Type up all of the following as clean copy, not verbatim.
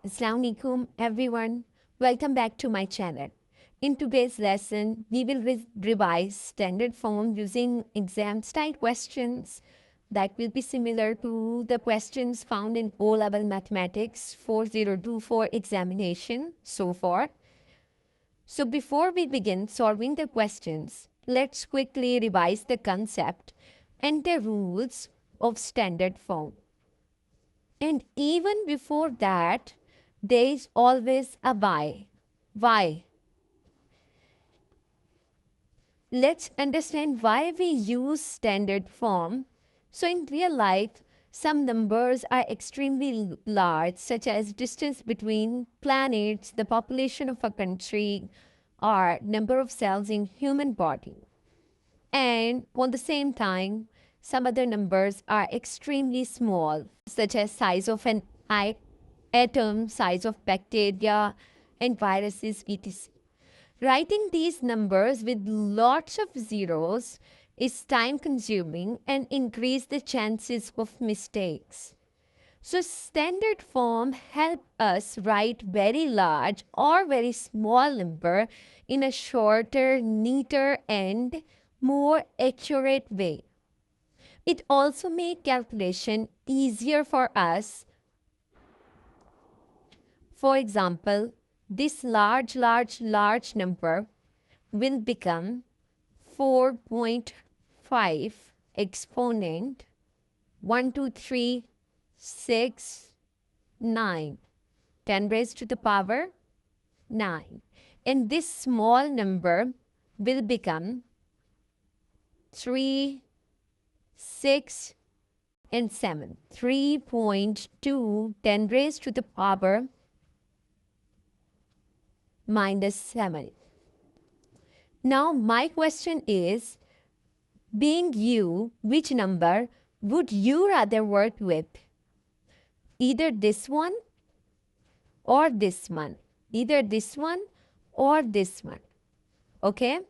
Assalamu alaikum everyone. Welcome back to my channel. In today's lesson, we will revise standard form using exam style questions that will be similar to the questions found in O-level mathematics 4024 examination so far. So before we begin solving the questions, let's quickly revise the concept and the rules of standard form. And even before that, there is always a why. Why? Let's understand why we use standard form. So in real life, some numbers are extremely large, such as distance between planets, the population of a country, or number of cells in human body. And on the same time, some other numbers are extremely small, such as size of an atom, size of bacteria, and viruses, etc. Writing these numbers with lots of zeros is time consuming and increase the chances of mistakes. So standard form help us write very large or very small number in a shorter, neater and more accurate way. It also make calculation easier for us. For example, this large number will become 4.5 exponent 1236 10 raised to the power 9. And this small number will become 3, 6, and 7. 3.2 10 raised to the power minus 7. Now my question is, being you, which number would you rather work with? Either this one or this one. Either this one or this one. Okay?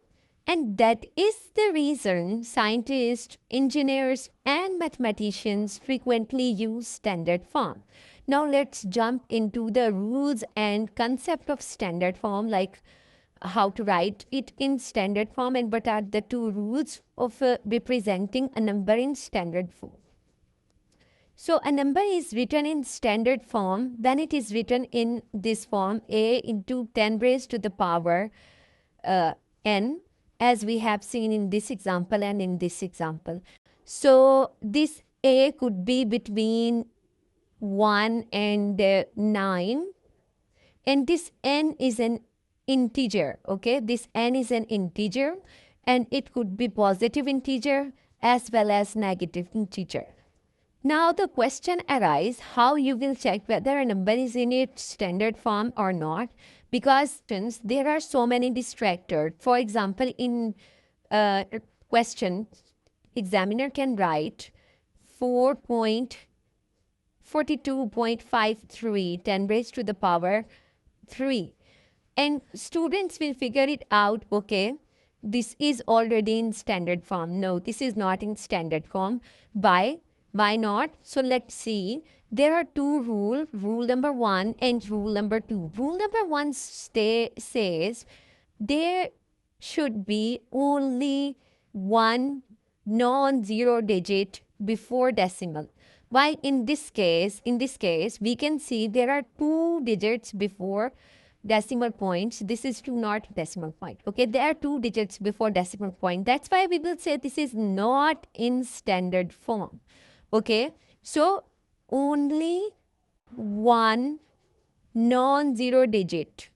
And that is the reason scientists, engineers, and mathematicians frequently use standard form. Now let's jump into the rules and concept of standard form, like how to write it in standard form and what are the two rules of representing a number in standard form. So a number is written in standard form when it is written in this form a into 10 raised to the power n, as we have seen in this example and in this example. So this a could be between 1 and 9, and this n is an integer. Okay, this n is an integer and it could be positive integer as well as negative integer. Now the question arises how you will check whether a number is in its standard form or not, because since there are so many distractors. For example, in question, examiner can write 4.42.53 10 raised to the power 3. And students will figure it out, okay, this is already in standard form. No, this is not in standard form. Why not? So let's see. There are two rules, rule number 1 and rule number 2. Rule number 1 says there should be only one non-zero digit before decimal. While in this case, we can see there are two digits before decimal points. This is two, not decimal point. Okay, there are two digits before decimal point. That's why we will say this is not in standard form. Okay, so only one non-zero digit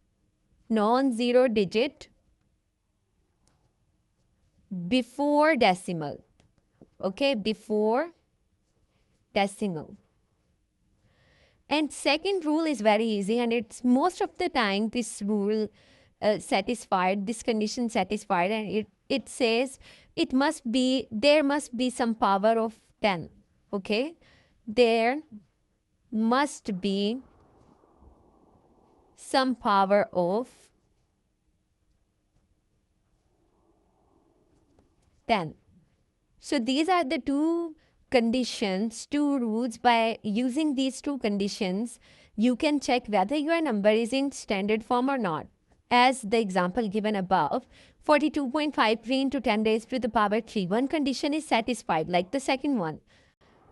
before decimal. Okay, before decimal. And second rule is very easy, and it's most of the time this rule satisfied, this condition satisfied, and it says there must be some power of 10. Okay, there must be some power of 10. So these are the two conditions, two rules. By using these two conditions, you can check whether your number is in standard form or not. As the example given above, 42.53 into 10 raised to the power 3. One condition is satisfied, like the second one.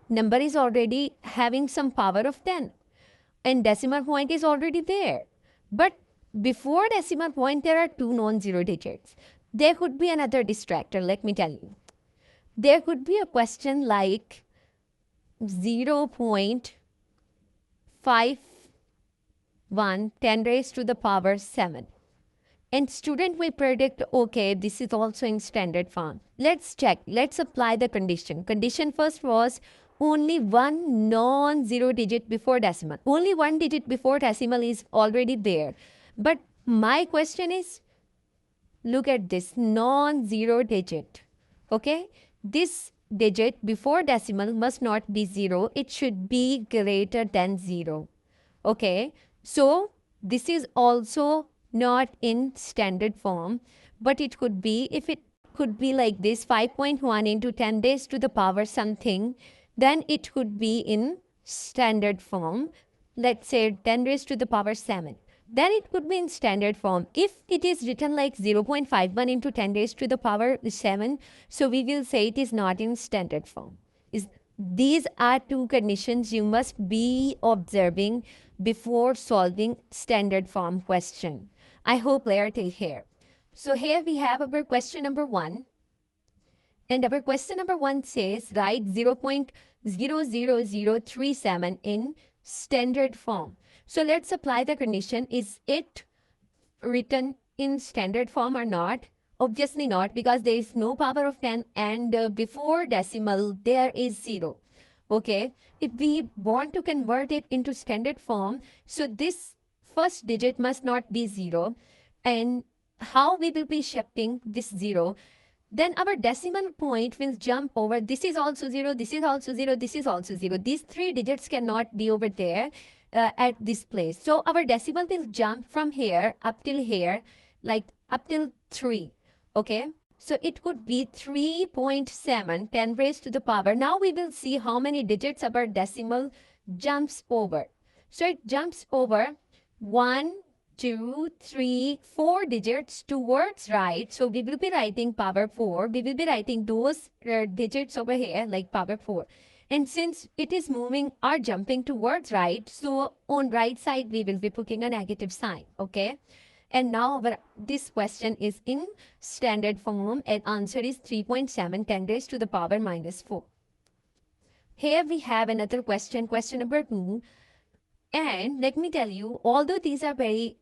Number is already having some power of 10 and decimal point is already there. But before decimal point, there are two non-zero digits. There could be another distractor, let me tell you. There could be a question like 0.51 10 raised to the power 7. And student will predict, okay, this is also in standard form. Let's check. Let's apply the condition. Condition first was only one non-zero digit before decimal. Only one digit before decimal is already there. But my question is, look at this non-zero digit. Okay? This digit before decimal must not be 0. It should be greater than 0. Okay? So, this is also not in standard form, but it could be, if it could be like this, 5.1 into 10 raised to the power something, then it could be in standard form. Let's say 10 raised to the power 7. Then it could be in standard form. If it is written like 0.51 into 10 raised to the power 7, so we will say it is not in standard form. These are two conditions you must be observing before solving standard form question. I hope clarity here. So here we have our question number 1. And our question number 1 says, write 0.00037 in standard form. So let's apply the condition. Is it written in standard form or not? Obviously not, because there is no power of 10 and before decimal there is 0. Okay, if we want to convert it into standard form, so this first digit must not be 0. And how we will be shifting this 0? Then our decimal point will jump over. This is also 0, this is also 0, this is also 0. These three digits cannot be over there at this place. So our decimal will jump from here up till here, like up till 3. Okay, so it could be 3.7 10 raised to the power. Now we will see how many digits our decimal jumps over. So it jumps over 1, 2, 3, 4 digits towards right. So we will be writing power 4. We will be writing those digits over here like power 4. And since it is moving or jumping towards right, so on right side we will be putting a negative sign. Okay. And now this question is in standard form and answer is 3.7 10 raised to the power minus 4. Here we have another question, question number 2. And let me tell you, although these are very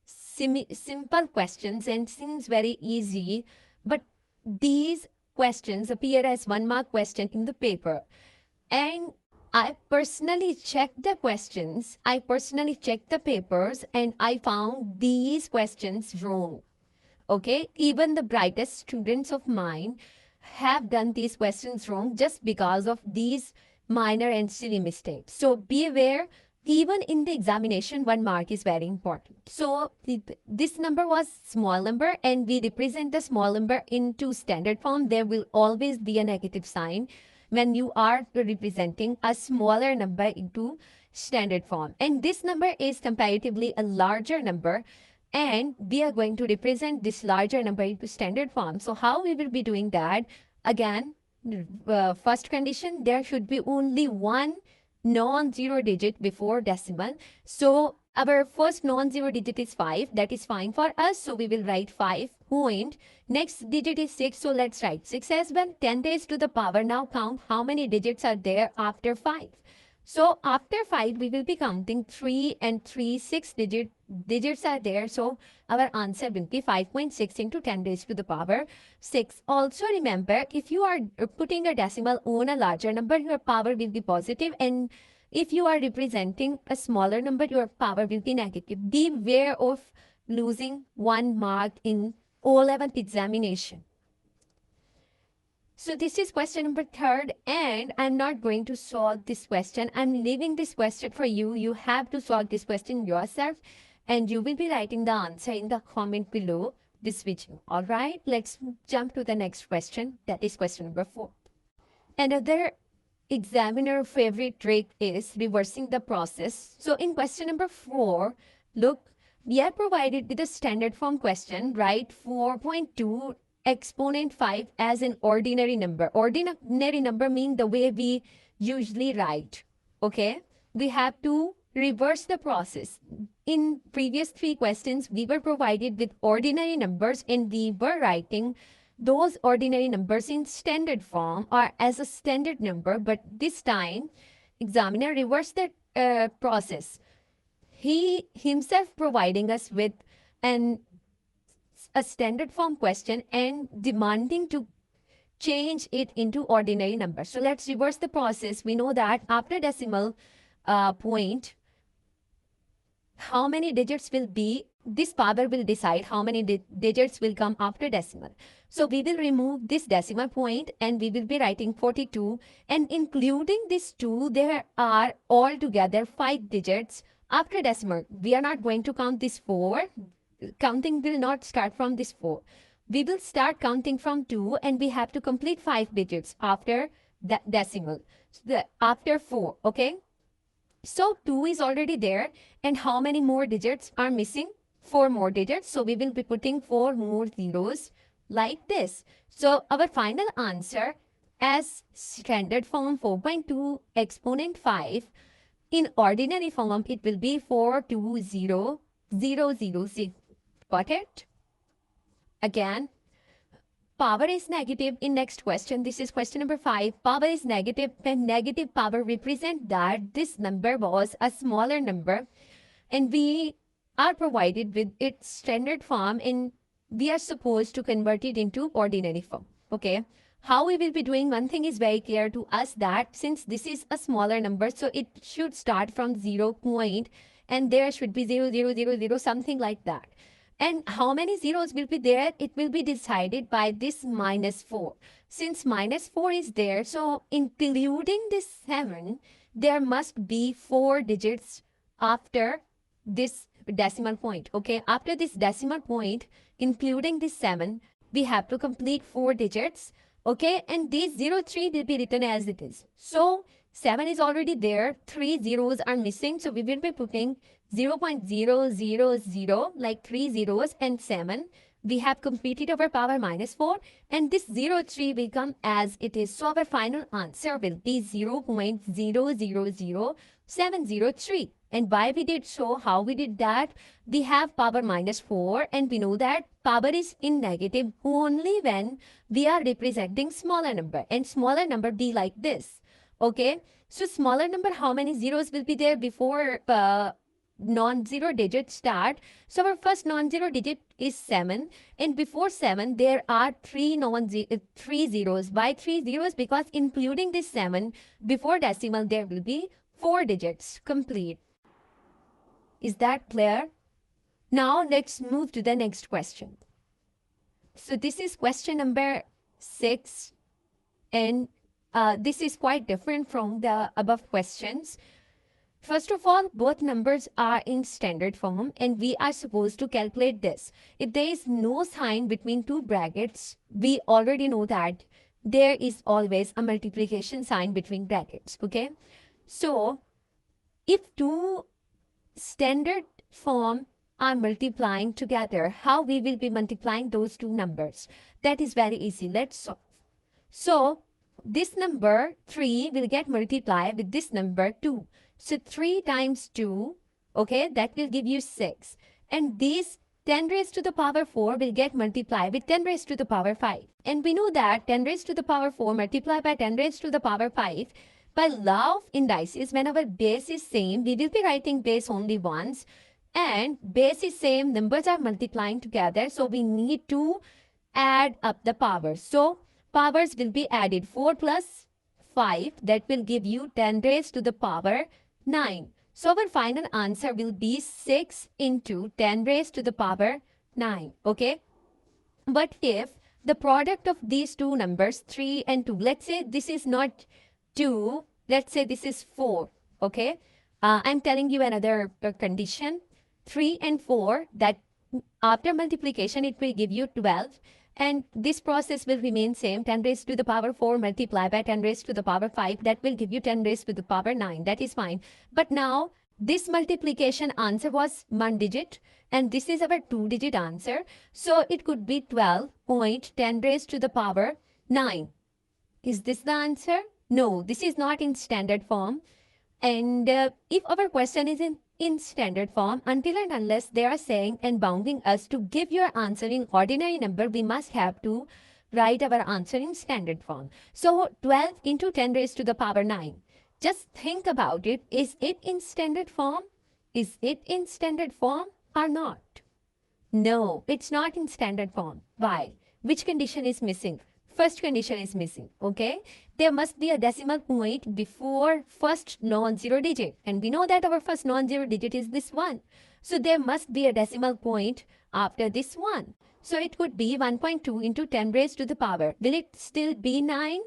simple questions and seems very easy, but these questions appear as 1-mark question in the paper. And I personally checked the questions, I personally checked the papers, and I found these questions wrong. Okay, even the brightest students of mine have done these questions wrong just because of these minor and silly mistakes. So be aware, even in the examination, 1 mark is very important. So this number was small number and we represent the small number into standard form. There will always be a negative sign when you are representing a smaller number into standard form. And this number is comparatively a larger number, and we are going to represent this larger number into standard form. So how we will be doing that? Again, first condition, there should be only one non-zero digit before decimal. So our first non-zero digit is 5. That is fine for us. So we will write 5 point. Next digit is 6. So let's write 6 as well. 10 raised to the power. Now count how many digits are there after 5. So after 5, we will be counting 3 and 3, 6 digits are there. So our answer will be 5.6 into 10 raised to the power 6. Also remember, if you are putting a decimal on a larger number, your power will be positive. And if you are representing a smaller number, your power will be negative. Beware of losing 1 mark in O-level examination. So this is question number 3, and I'm not going to solve this question. I'm leaving this question for you. You have to solve this question yourself, and you will be writing the answer in the comment below this video. All right, let's jump to the next question. That is question number 4. Another examiner favorite trick is reversing the process. So in question number 4, look, we are provided with a standard form question. Write 4.2 exponent 5 as an ordinary number. Ordinary number means the way we usually write. Okay, we have to reverse the process. In previous 3 questions, we were provided with ordinary numbers and we were writing those ordinary numbers in standard form or as a standard number, but this time examiner reversed the process. He himself providing us with a standard form question and demanding to change it into ordinary number. So let's reverse the process. We know that after decimal point, how many digits will be, this power will decide how many digits will come after decimal. So we will remove this decimal point and we will be writing 42, and including this 2, there are altogether 5 digits after decimal. We are not going to count this 4. Counting will not start from this 4. We will start counting from 2 and we have to complete 5 digits after the decimal. So after 4, okay? So 2 is already there, and how many more digits are missing? 4 more digits. So we will be putting 4 more zeros like this. So our final answer as standard form 4.2 exponent 5. In ordinary form, it will be 420,006. Got it? Again, power is negative in next question. This is question number 5. Power is negative when negative power represent that this number was a smaller number, and we are provided with its standard form and we are supposed to convert it into ordinary form. Okay. How we will be doing, one thing is very clear to us, that since this is a smaller number, so it should start from 0 point and there should be 0, 0, 0, 0, something like that. And how many zeros will be there? It will be decided by this -4. Since -4 is there, so including this 7, there must be 4 digits after this decimal point. Okay, after this decimal point, including this 7, we have to complete 4 digits. Okay, and this 03 will be written as it is. So 7 is already there, 3 zeros are missing, so we will be putting 0.000, like 3 zeros and 7. We have completed our power -4, and this 03 will come as it is. So our final answer will be 0.000703. And why we did so, how we did that? We have power -4 and we know that power is in negative only when we are representing smaller number, and smaller number be like this. Okay, so smaller number, how many zeros will be there before non-zero digit start? So our first non-zero digit is 7, and before 7 there are 3 zeros. Why 3 zeros? Because including this 7 before decimal there will be 4 digits complete. Is that clear? Now let's move to the next question. So this is question number 6, and this is quite different from the above questions. First of all, both numbers are in standard form and we are supposed to calculate this. If there is no sign between 2 brackets, we already know that there is always a multiplication sign between brackets. Okay, so if 2 standard form are multiplying together, how we will be multiplying those 2 numbers? That is very easy. Let's solve. So this number 3 will get multiplied with this number 2. So 3 times 2, okay, that will give you 6. And this 10 raised to the power 4 will get multiplied with 10 raised to the power 5. And we know that 10 raised to the power 4 multiplied by 10 raised to the power 5. By law of indices, when our base is same, we will be writing base only once. And base is same, numbers are multiplying together. So we need to add up the powers. So powers will be added. 4 plus 5, that will give you 10 raised to the power 9. So our final answer will be 6 into 10 raised to the power 9. Okay. But if the product of these 2 numbers, 3 and 2, let's say this is not 2, let's say this is 4. Okay. I'm telling you another condition. 3 and 4, that after multiplication, it will give you 12. And this process will remain same. 10 raised to the power 4 multiply by 10 raised to the power 5. That will give you 10 raised to the power 9. That is fine. But now this multiplication answer was 1 digit. And this is our 2-digit answer. So it could be 12.10 raised to the power 9. Is this the answer? No, this is not in standard form. And if our question is in standard form, until and unless they are saying and bounding us to give your answer in ordinary number, we must have to write our answer in standard form. So 12 into 10 raised to the power 9. Just think about it. Is it in standard form? Is it in standard form or not? No, it's not in standard form. Why? Which condition is missing? First condition is missing, okay? There must be a decimal point before first non-zero digit. And we know that our first non-zero digit is this 1. So there must be a decimal point after this 1. So it could be 1.2 into 10 raised to the power. Will it still be 9?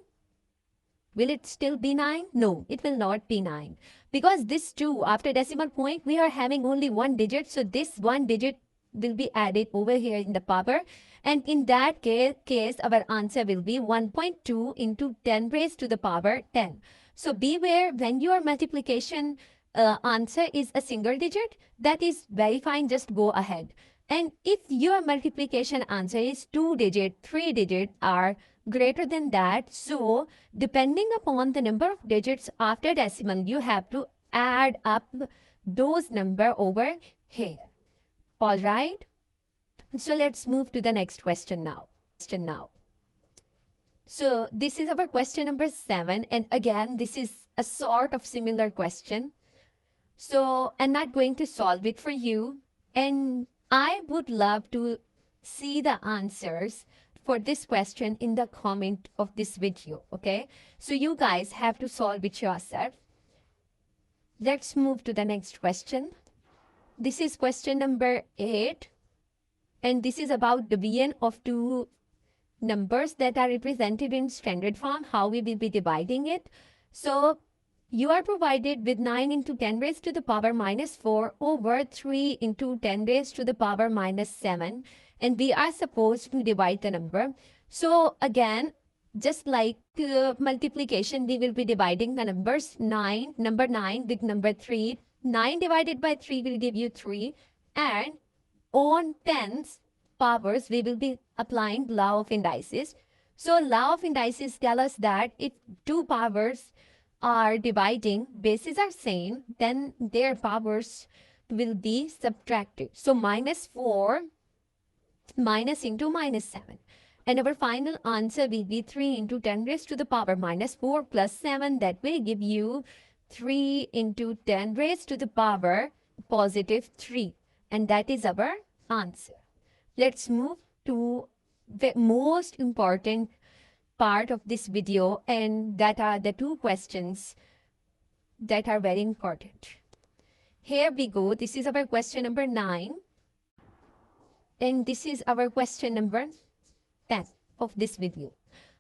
Will it still be 9? No, it will not be 9. Because this 2, after decimal point, we are having only 1 digit. So this 1 digit will be added over here in the power. And in that case, our answer will be 1.2 into 10 raised to the power 10. So beware, when your multiplication answer is a single digit, that is very fine, just go ahead. And if your multiplication answer is 2 digit, 3 digit or greater than that, so depending upon the number of digits after decimal, you have to add up those number over here. All right. So let's move to the next question now. So this is our question number 7. And again, this is a sort of similar question. So I'm not going to solve it for you. And I would love to see the answers for this question in the comment of this video. Okay. So you guys have to solve it yourself. Let's move to the next question. This is question number 8. And this is about division of two numbers that are represented in standard form, how we will be dividing it. So you are provided with 9 into 10 raised to the power minus 4 over 3 into 10 raised to the power minus 7. And we are supposed to divide the number. So again, just like multiplication, we will be dividing the numbers number 9 with number 3. 9 divided by 3 will give you 3. And on tens powers, we will be applying law of indices. So law of indices tell us that if two powers are dividing, bases are same, then their powers will be subtracted. So minus 4 minus into minus 7. And our final answer will be 3 into 10 raised to the power minus 4 plus 7. That will give you 3 into 10 raised to the power positive 3. And that is our answer. Let's move to the most important part of this video, and that are the two questions that are very important. Here we go. This is our question number 9. And this is our question number 10 of this video.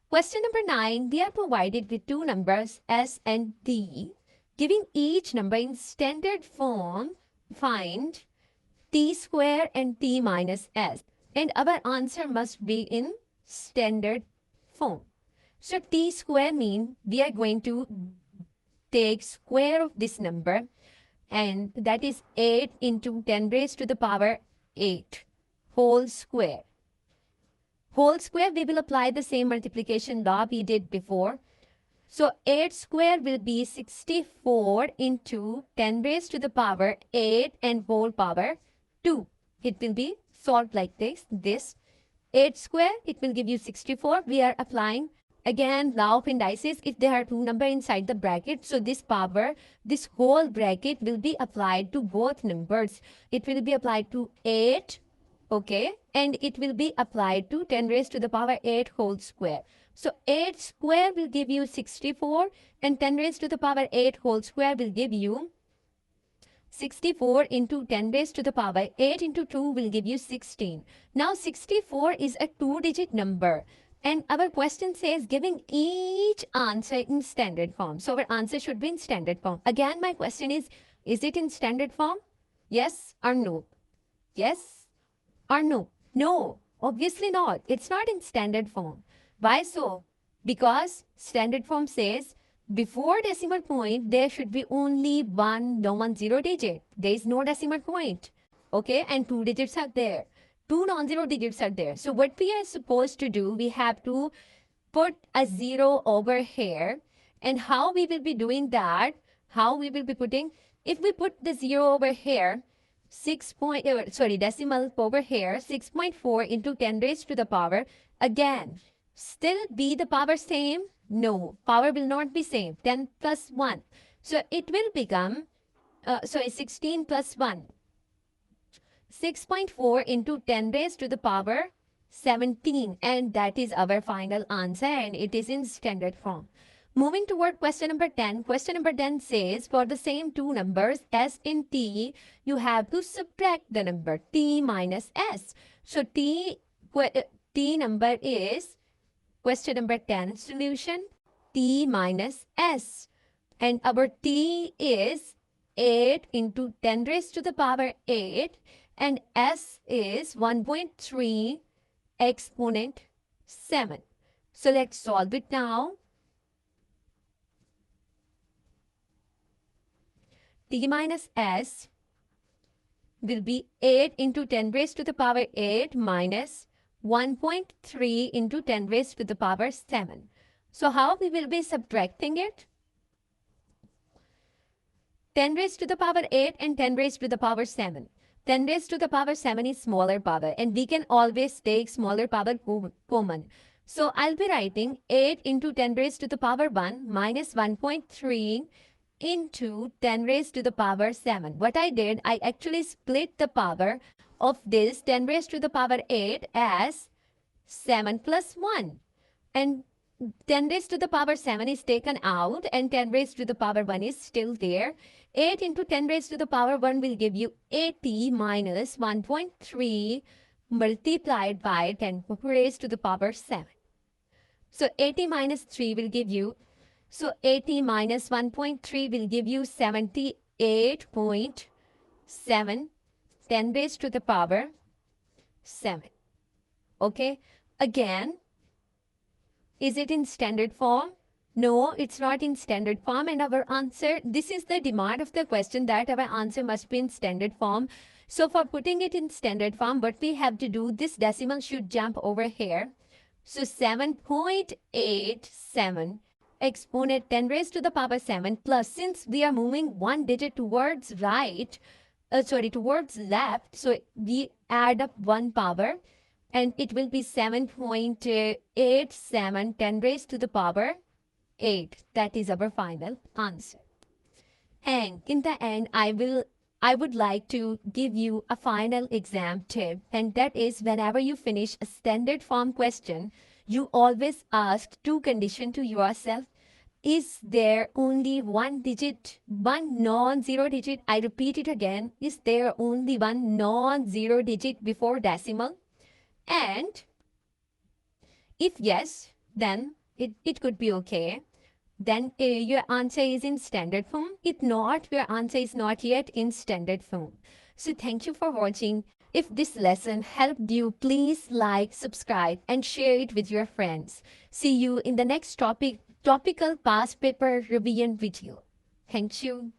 Question number 9, we are provided with two numbers S and D. Giving each number in standard form, find t square and t minus s. And our answer must be in standard form. So t square means we are going to take square of this number, and that is 8 into 10 raised to the power 8 whole square. Whole square, we will apply the same multiplication law we did before. So 8 square will be 64 into 10 raised to the power 8 and whole power 2. It will be solved like this. 8 square, it will give you 64. We are applying again law of indices if there are two numbers inside the bracket. So this power, this whole bracket will be applied to both numbers. It will be applied to 8, okay, and it will be applied to 10 raised to the power 8 whole square. So 8 square will give you 64 and 10 raised to the power 8 whole square will give you 64 into 10 raised to the power 8 into 2 will give you 16. Now 64 is a 2-digit number. And our question says giving each answer in standard form. So our answer should be in standard form. Again, my question is it in standard form? Yes or no? Yes or no? No. Obviously not. It's not in standard form. Why so? Because standard form says before decimal point, there should be only one non-zero digit. There is no decimal point. Okay, and two digits are there. Two non-zero digits are there. So what we are supposed to do, we have to put a zero over here. And how we will be doing that, how we will be putting, if we put the zero over here, decimal over here, 6.4 into 10 raised to the power, again, still be the power same? No, power will not be same, 10 plus 1. So it will become, 16 plus 1. 6.4 into 10 raised to the power 17, and that is our final answer, and it is in standard form. Moving toward question number 10. Question number 10 says for the same two numbers s in t, you have to subtract the number t minus s. So t number is, question number 10 solution, t minus s, and our t is 8 into 10 raised to the power 8, and s is 1.3 exponent 7. So let's solve it now. T minus s will be 8 into 10 raised to the power 8 minus 1.3 into 10 raised to the power 7. So how we will be subtracting it? 10 raised to the power 8 and 10 raised to the power 7. 10 raised to the power 7 is smaller power, and we can always take smaller power common. So I'll be writing 8 into 10 raised to the power 1 minus 1.3 into 10 raised to the power 7. What I did, I actually split the power of this 10 raised to the power 8 as 7 plus 1. And 10 raised to the power 7 is taken out, and 10 raised to the power 1 is still there. 8 into 10 raised to the power 1 will give you 80 minus 1.3 multiplied by 10 raised to the power 7. So 80 minus 3 will give you, 80 minus 1.3 will give you 78.7, 10 raised to the power 7. Okay, again, is it in standard form? No, it's not in standard form, and our answer, this is the demand of the question, that our answer must be in standard form. So for putting it in standard form, what we have to do, this decimal should jump over here. So 7.87 exponent 10 raised to the power 7 plus, since we are moving one digit towards towards left, so we add up one power, and it will be 7.87 10 raised to the power 8. That is our final answer. And in the end, I would like to give you a final exam tip, and that is, whenever you finish a standard form question, you always ask two conditions to yourself. Is there only one digit, one non-zero digit? I repeat it again. Is there only one non-zero digit before decimal? And if yes, then it could be okay. Then your answer is in standard form. If not, your answer is not yet in standard form. So thank you for watching. If this lesson helped you, please like, subscribe, and share it with your friends. See you in the next topical past paper revision video. Thank you.